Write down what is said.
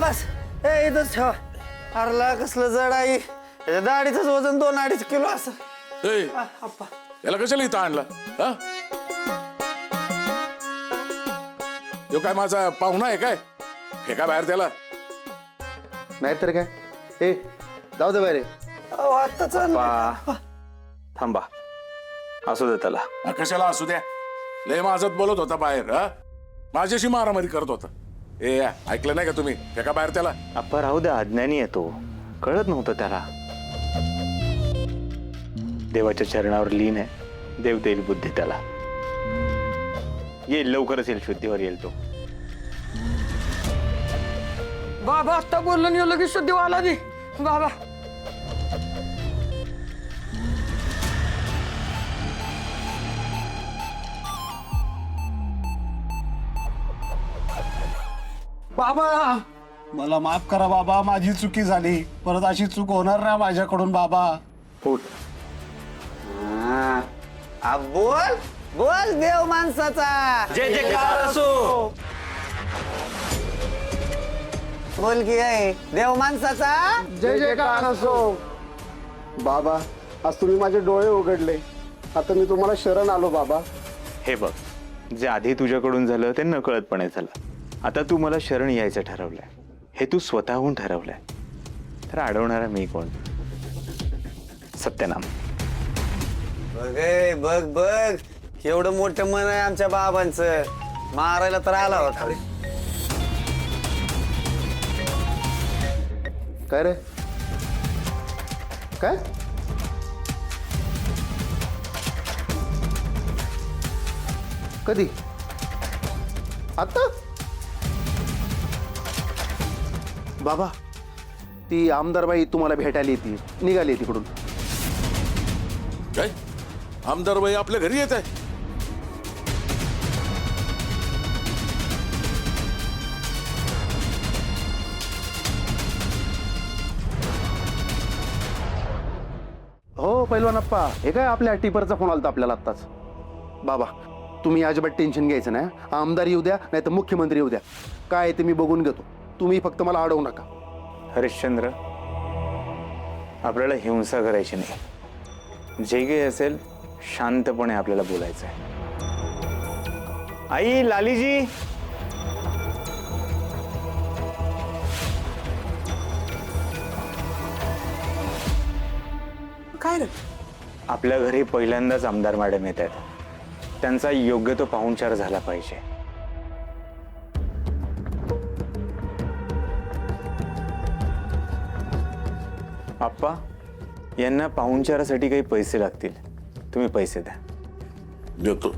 बस ए इथंच ठेवा. हरला कसलं जड आहे त्याच्या दाढीच वजन 2-2.5 किलो असं. ए, आप्पा याला कशाला इथं आणला हा? यो काय माझा पाहुणा आहे काय? फेका बाहेर त्याला. नाहीतर काय ए जाऊ दे बाहेर. आता चाल. थांबा असू दे त्याला. कशाला असू द्या. लय माझत बोलत होता बाहेर हा, माझ्याशी मारामारी करत होता. ए ऐकलं नाही का तुम्ही? फेका बाहेर त्याला. आप्पा राहू द्या, अज्ञानी येतो, कळत नव्हतं त्याला. देवाच्या चरणावर लीन आहे, देव देईल बुद्धी त्याला. येईल लवकरच, येईल शुद्धीवर येईल तो. बाबा आता बोललो नाही लगेच शुद्धी वाला दे बाबा. बाबा मला माफ करा बाबा, माझी चुकी झाली. परत अशी चूक होणार नाही माझ्याकडून बाबा. उठ. बोल बोल देव माणसाचा जय जयकार असो. बोल की आहे देव माणसाचा. जय जयकार असो. बाबा आज तुम्ही माझे डोळे उघडले, आता मी तुम्हाला शरण आलो बाबा. हे बघ, जे आधी तुझ्याकडून झालं ते नकळतपणे झालं. आता तू मला शरण यायचं ठरवलंय, हे तू स्वतःहून ठरवलंय, तर अडवणारा मी कोण? सत्यनाम. बघ ए, बघ बघ केवढं मोठं मन आहे आमच्या बाबांचं. मारायला तर आला होता. काय रे? काय? कधी? आता? बाबा ती आमदारबाई तुम्हाला भेटायला येते, निघाली तिकडून. काय आमदार बाई आपल्या घरी येत आहे? हो पैलवानप्पा, हे काय आपल्या टिपरचा फोन आलता आपल्याला आत्ताच. बाबा तुम्ही अजिबात टेन्शन घ्यायचं नाही. आमदार येऊ द्या नाही तर मुख्यमंत्री येऊ द्या, काय ते मी बघून घेतो. तुम्ही फक्त मला अडवू नका. हरिश्चंद्र, आपल्याला हिंसा करायची नाही. जे काही असेल शांतपणे आपल्याला बोलायचं आहे. आई, लालीजी. काय रे? आपल्या घरी पहिल्यांदाच आमदार मॅडम येत आहेत, त्यांचा योग्य तो पाहुणचार झाला पाहिजे. आप्पा, यांना पाहुणचारासाठी काही पैसे लागतील, तुम्ही पैसे द्या. देतो.